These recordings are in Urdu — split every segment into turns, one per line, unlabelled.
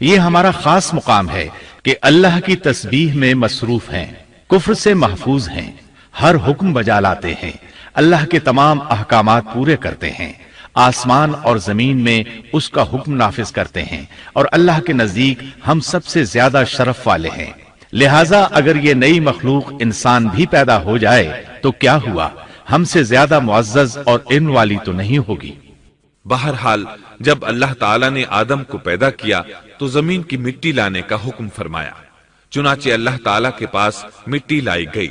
یہ ہمارا خاص مقام ہے کہ اللہ کی تسبیح میں مصروف ہیں، کفر سے محفوظ ہیں، ہر حکم بجا لاتے ہیں، اللہ کے تمام احکامات پورے کرتے ہیں، آسمان اور زمین میں اس کا حکم نافذ کرتے ہیں، اور اللہ کے نزدیک ہم سب سے زیادہ شرف والے ہیں۔ لہٰذا اگر یہ نئی مخلوق انسان بھی پیدا ہو جائے تو کیا ہوا، ہم سے زیادہ معزز اور علم والی تو نہیں ہوگی۔
بہرحال جب اللہ تعالیٰ نے آدم کو پیدا کیا تو زمین کی مٹی لانے کا حکم فرمایا، چنانچہ اللہ تعالیٰ کے پاس مٹی لائی گئی۔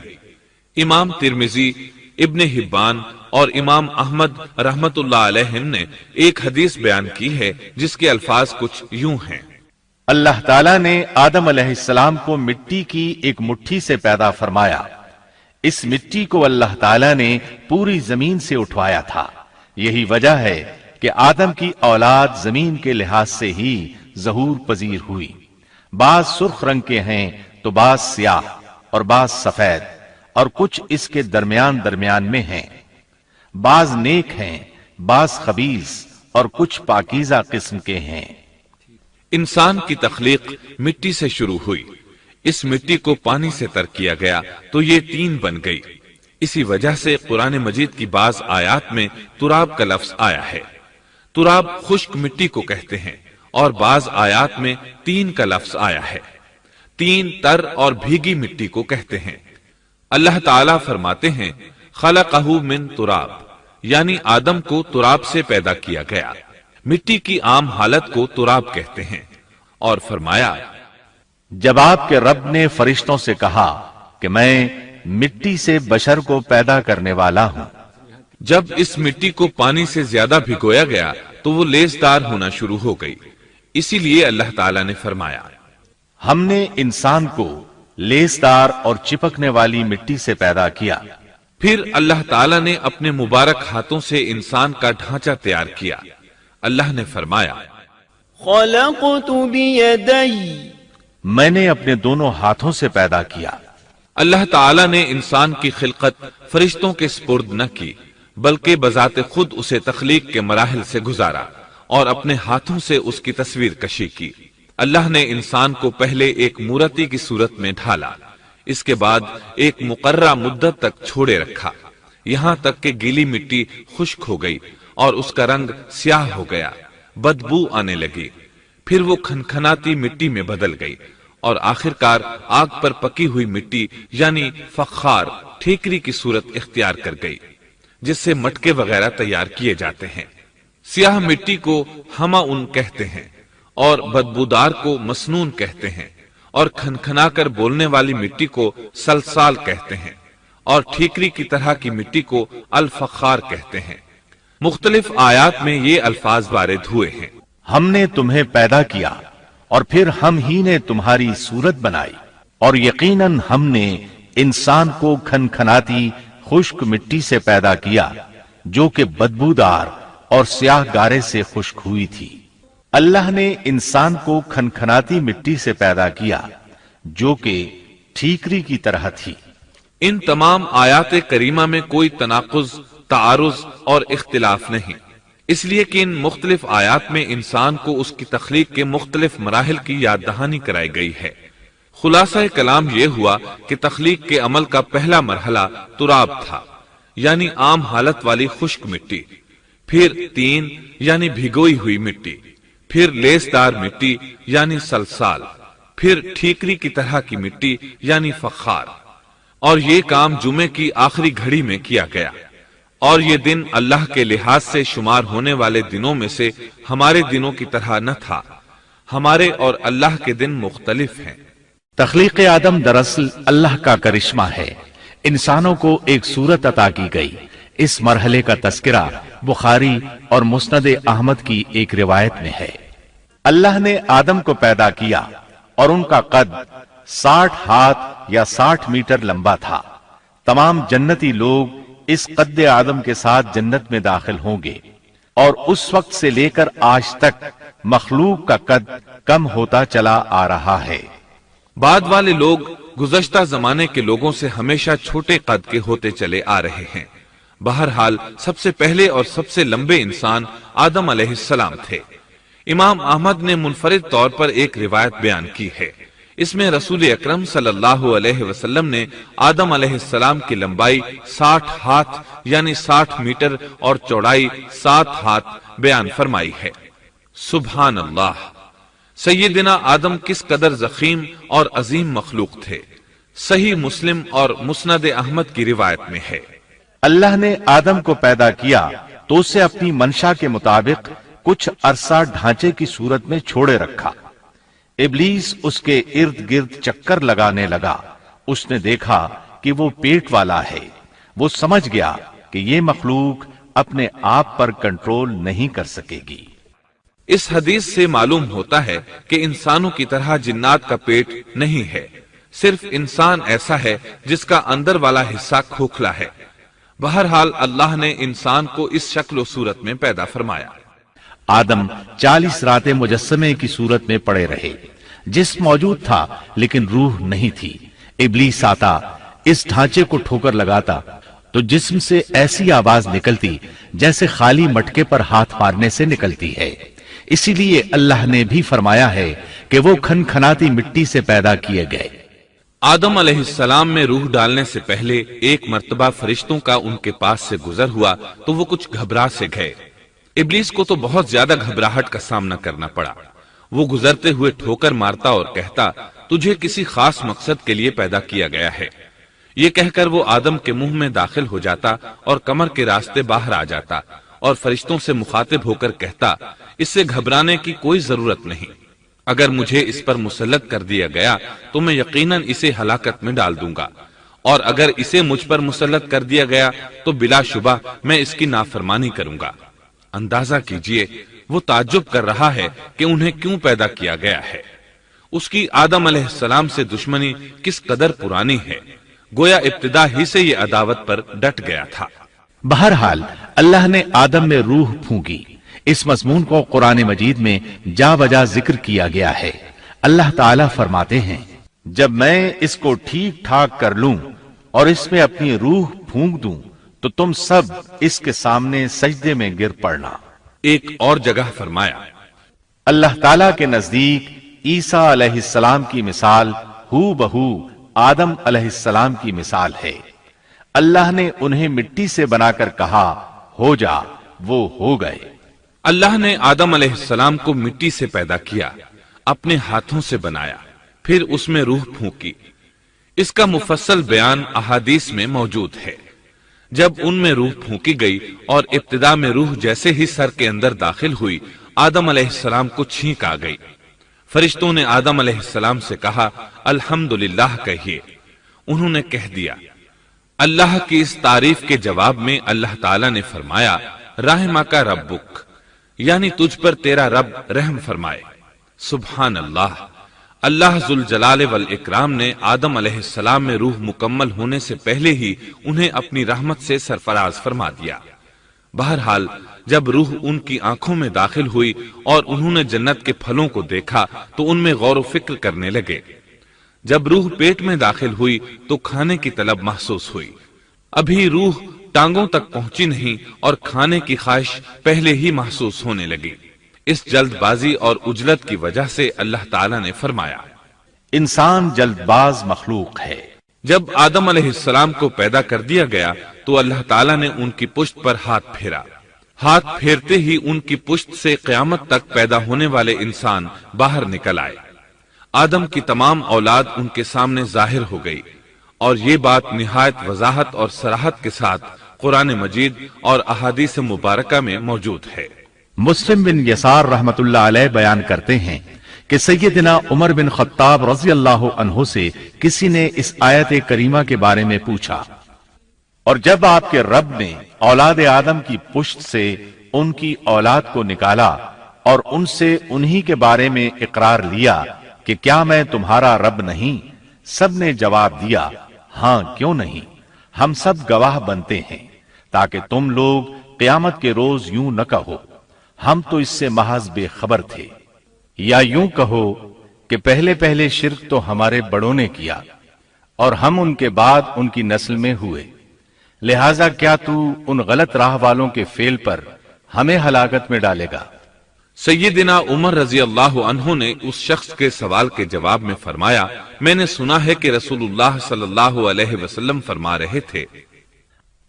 امام ترمذی، ابن حبان اور امام احمد رحمت اللہ علیہم نے ایک حدیث بیان کی ہے جس کے الفاظ کچھ یوں ہیں:
اللہ تعالیٰ نے آدم علیہ السلام کو مٹی کی ایک مٹھی سے پیدا فرمایا، اس مٹی کو اللہ تعالیٰ نے پوری زمین سے اٹھوایا تھا، یہی وجہ ہے کہ آدم کی اولاد زمین کے لحاظ سے ہی ظہور پذیر ہوئی، بعض سرخ رنگ کے ہیں تو بعض سیاہ اور بعض سفید، اور کچھ اس کے درمیان میں ہیں، بعض نیک ہیں بعض خبیث، اور کچھ پاکیزہ قسم کے ہیں۔
انسان کی تخلیق مٹی سے شروع ہوئی، اس مٹی کو پانی سے تر کیا گیا تو یہ طین بن گئی۔ اسی وجہ سے قرآن مجید کی بعض آیات میں تراب کا لفظ آیا ہے۔ تراب خشک مٹی کو کہتے ہیں، اور بعض آیات میں طین کا لفظ آیا ہے۔ طین تر اور بھیگی مٹی کو کہتے ہیں۔ اللہ تعالیٰ فرماتے ہیں خلقہ من تراب، یعنی آدم کو تراب سے پیدا کیا گیا۔ مٹی کی عام حالت کو تراب کہتے ہیں، اور فرمایا
جب آپ کے رب نے فرشتوں سے کہا کہ میں مٹی سے بشر کو پیدا کرنے والا ہوں،
جب اس مٹی کو پانی سے زیادہ بھگویا گیا تو وہ لیسدار ہونا شروع ہو گئی، اسی لیے اللہ تعالیٰ نے فرمایا
ہم نے انسان کو لیسدار اور چپکنے والی مٹی سے پیدا کیا۔
پھر اللہ تعالیٰ نے اپنے مبارک ہاتھوں سے انسان کا ڈھانچہ تیار کیا۔ اللہ نے فرمایا
خلقت بیدی،
میں نے اپنے دونوں ہاتھوں سے پیدا کیا۔
اللہ تعالیٰ نے انسان کی خلقت فرشتوں کے سپرد نہ کی، بلکہ بذات خود اسے تخلیق کے مراحل سے گزارا اور اپنے ہاتھوں سے اس کی تصویر کشی کی۔ اللہ نے انسان کو پہلے ایک مورتی کی صورت میں ڈھالا، اس کے بعد ایک مقررہ مدت تک چھوڑے رکھا، یہاں تک کہ گیلی مٹی خشک ہو گئی اور اس کا رنگ سیاہ ہو گیا، بدبو آنے لگی، پھر وہ کھنکھناتی مٹی میں بدل گئی، اور آخرکار آگ پر پکی ہوئی مٹی یعنی فخار ٹھیکری کی صورت اختیار کر گئی، جس سے مٹکے وغیرہ تیار کیے جاتے ہیں۔ سیاہ مٹی کو ہما ان کہتے ہیں، اور بدبودار کو مسنون کہتے ہیں، اور کھنکھنا کر بولنے والی مٹی کو سلسال کہتے ہیں، اور ٹھیکری کی طرح کی مٹی کو الفخار کہتے ہیں۔ مختلف آیات میں یہ الفاظ وارد ہوئے ہیں۔
ہم نے تمہیں پیدا کیا اور پھر ہم ہی نے تمہاری صورت بنائی، اور یقیناً ہم نے انسان کو کھنکھناتی خشک مٹی سے پیدا کیا جو کہ بدبودار اور سیاہ گارے سے خشک ہوئی تھی۔ اللہ نے انسان کو کھنکھناتی مٹی سے پیدا کیا جو کہ ٹھیکری کی طرح تھی۔
ان تمام آیات کریمہ میں کوئی تناقض، تعارض اور اختلاف نہیں، اس لیے کہ ان مختلف آیات میں انسان کو اس کی تخلیق کے مختلف مراحل کی یاد دہانی کرائی گئی ہے۔ خلاصہ کلام یہ ہوا کہ تخلیق کے عمل کا پہلا مرحلہ تراب تھا، یعنی عام حالت والی خشک مٹی، پھر طین یعنی بھگوئی ہوئی مٹی، پھر لیسدار مٹی یعنی سلسال، پھر ٹھیکری کی طرح کی مٹی یعنی فخار، اور یہ کام جمعے کی آخری گھڑی میں کیا گیا، اور یہ دن اللہ کے لحاظ سے شمار ہونے والے دنوں میں سے ہمارے دنوں کی طرح نہ تھا، ہمارے اور اللہ کے دن مختلف ہیں۔
تخلیق آدم دراصل اللہ کا کرشمہ ہے، انسانوں کو ایک صورت عطا کی گئی۔ اس مرحلے کا تذکرہ بخاری اور مسند احمد کی ایک روایت میں ہے۔ اللہ نے آدم کو پیدا کیا اور ان کا قد 60 ہاتھ یا 60 میٹر لمبا تھا۔ تمام جنتی لوگ اس قد آدم کے ساتھ جنت میں داخل ہوں گے، اور اس وقت سے لے کر آج تک مخلوق کا قد کم ہوتا چلا آ رہا ہے۔
بعد والے لوگ گزشتہ زمانے کے لوگوں سے ہمیشہ چھوٹے قد کے ہوتے چلے آ رہے ہیں۔ بہرحال سب سے پہلے اور سب سے لمبے انسان آدم علیہ السلام تھے۔ امام احمد نے منفرد طور پر ایک روایت بیان کی ہے. اس میں رسول اکرم صلی اللہ علیہ وسلم نے آدم علیہ السلام کی لمبائی 60 ہاتھ یعنی 60 میٹر اور چوڑائی 7 ہاتھ بیان فرمائی ہے. سبحان اللہ! سیدنا آدم کس قدر ضخیم اور عظیم مخلوق تھے. صحیح مسلم اور مسند احمد کی روایت میں ہے.
اللہ نے آدم کو پیدا کیا تو اسے اپنی منشا کے مطابق کچھ عرصہ ڈھانچے کی صورت میں چھوڑے رکھا. ابلیس اس کے ارد گرد چکر لگانے لگا. اس نے دیکھا کہ وہ پیٹ والا ہے. وہ سمجھ گیا کہ یہ مخلوق اپنے آپ پر کنٹرول نہیں کر سکے گی.
اس حدیث سے معلوم ہوتا ہے کہ انسانوں کی طرح جنات کا پیٹ نہیں ہے. صرف انسان ایسا ہے جس کا اندر والا حصہ کھوکھلا ہے. بہرحال اللہ نے انسان کو اس شکل و صورت میں پیدا فرمایا.
آدم 40 راتیں مجسمے کی صورت میں پڑے رہے. جسم موجود تھا لیکن روح نہیں تھی. ابلیس آتا، اس ڈھانچے کو ٹھوکر لگاتا تو جسم سے ایسی آواز نکلتی جیسے خالی مٹکے پر ہاتھ مارنے سے نکلتی ہے. اسی لیے اللہ نے بھی فرمایا ہے کہ وہ کھنکھناتی مٹی سے پیدا کیے گئے.
آدم علیہ السلام میں روح ڈالنے سے پہلے ایک مرتبہ فرشتوں کا ان کے پاس سے گزر ہوا تو وہ کچھ گھبرا سے گئے. ابلیس کو تو بہت زیادہ گھبراہٹ کا سامنا کرنا پڑا. وہ گزرتے ہوئے ٹھوکر مارتا اور کہتا، تجھے کسی خاص مقصد کے لیے پیدا کیا گیا ہے. یہ کہہ کر وہ آدم کے منہ میں داخل ہو جاتا اور کمر کے راستے باہر آ جاتا اور فرشتوں سے مخاطب ہو کر کہتا، اس سے گھبرانے کی کوئی ضرورت نہیں. اگر مجھے اس پر مسلط کر دیا گیا تو میں یقیناً اسے ہلاکت میں ڈال دوں گا، اور اگر اسے مجھ پر مسلط کر دیا گیا تو بلا شبہ میں اس کی نافرمانی کروں گا. اندازہ کیجئے وہ تعجب کر رہا ہے کہ انہیں کیوں پیدا کیا گیا ہے. اس کی آدم علیہ السلام سے دشمنی کس قدر پرانی ہے. گویا ابتدا ہی سے یہ عداوت پر ڈٹ گیا تھا.
بہرحال اللہ نے آدم میں روح پھونکی. اس مضمون کو قرآن مجید میں جا بجا ذکر کیا گیا ہے. اللہ تعالیٰ فرماتے ہیں، جب میں اس کو ٹھیک ٹھاک کر لوں اور اس میں اپنی روح پھونک دوں تو تم سب اس کے سامنے سجدے میں گر پڑنا.
ایک اور جگہ فرمایا،
اللہ تعالیٰ کے نزدیک عیسیٰ علیہ السلام کی مثال ہو بہو آدم علیہ السلام کی مثال ہے. اللہ نے انہیں مٹی سے بنا کر کہا ہو جا، وہ ہو گئے.
اللہ نے آدم علیہ السلام کو مٹی سے پیدا کیا، اپنے ہاتھوں سے بنایا، پھر اس میں روح پھونکی. اس کا مفصل بیان احادیث میں موجود ہے. جب ان میں روح پھونکی گئی اور ابتدا میں روح جیسے ہی سر کے اندر داخل ہوئی، آدم علیہ السلام کو چھینک آ گئی. فرشتوں نے آدم علیہ السلام سے کہا الحمدللہ کہیے. انہوں نے کہہ دیا. اللہ کی اس تعریف کے جواب میں اللہ تعالیٰ نے فرمایا رحمک ربک، یعنی تجھ پر تیرا رب رحم فرمائے. سبحان اللہ! اللہ ذوالجلال والاکرام نے آدم علیہ السلام میں روح مکمل ہونے سے پہلے ہی انہیں اپنی رحمت سے سرفراز فرما دیا. بہرحال جب روح ان کی آنکھوں میں داخل ہوئی اور انہوں نے جنت کے پھلوں کو دیکھا تو ان میں غور و فکر کرنے لگے. جب روح پیٹ میں داخل ہوئی تو کھانے کی طلب محسوس ہوئی. ابھی روح ٹانگوں تک پہنچی نہیں اور کھانے کی خواہش پہلے ہی محسوس ہونے لگی. اس جلد بازی اور عجلت کی وجہ سے اللہ تعالیٰ نے فرمایا
انسان جلد باز مخلوق ہے.
جب آدم علیہ السلام کو پیدا کر دیا گیا تو اللہ تعالیٰ نے ان کی پشت پر ہاتھ پھیرا. ہاتھ پھیرتے ہی ان کی پشت سے قیامت تک پیدا ہونے والے انسان باہر نکل آئے. آدم کی تمام اولاد ان کے سامنے ظاہر ہو گئی، اور یہ بات نہایت وضاحت اور صراحت کے ساتھ قرآن مجید اور احادیث مبارکہ میں موجود ہے.
مسلم بن یسار رحمت اللہ علیہ بیان کرتے ہیں کہ سیدنا عمر بن خطاب رضی اللہ عنہ سے کسی نے اس آیت کریمہ کے بارے میں پوچھا، اور جب آپ کے رب نے اولاد آدم کی پشت سے ان کی اولاد کو نکالا اور ان سے انہی کے بارے میں اقرار لیا کہ کیا میں تمہارا رب نہیں؟ سب نے جواب دیا ہاں کیوں نہیں، ہم سب گواہ بنتے ہیں، تاکہ تم لوگ قیامت کے روز یوں نہ کہو ہم تو اس سے محض بے خبر تھے، یا یوں کہو کہ پہلے پہلے شرک تو ہمارے بڑوں نے کیا اور ہم ان کے بعد ان کی نسل میں ہوئے، لہذا کیا تو ان غلط راہ والوں کے فعل پر ہمیں ہلاکت میں ڈالے گا؟
سیدنا عمر رضی اللہ عنہ نے اس شخص کے سوال کے جواب میں فرمایا، میں نے سنا ہے کہ رسول اللہ صلی اللہ علیہ وسلم فرما رہے تھے،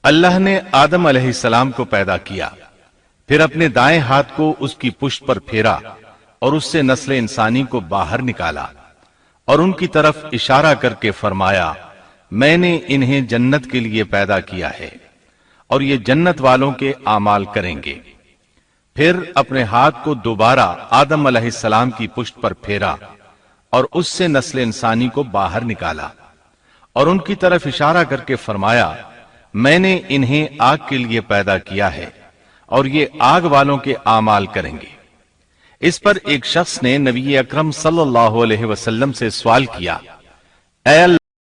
اللہ نے آدم علیہ السلام کو پیدا کیا، پھر اپنے دائیں ہاتھ کو اس کی پشت پر پھیرا اور اس سے نسل انسانی کو باہر نکالا اور ان کی طرف اشارہ کر کے فرمایا، میں نے انہیں جنت کے لیے پیدا کیا ہے اور یہ جنت والوں کے اعمال کریں گے۔ پھر اپنے ہاتھ کو دوبارہ آدم علیہ السلام کی پشت پر پھیرا اور اس سے نسل انسانی کو باہر نکالا اور ان کی طرف اشارہ کر کے فرمایا، میں نے انہیں آگ کے لیے پیدا کیا ہے اور یہ آگ والوں کے اعمال کریں گے۔ اس پر ایک شخص نے نبی اکرم صلی اللہ علیہ وسلم سے سوال کیا، اے اللہ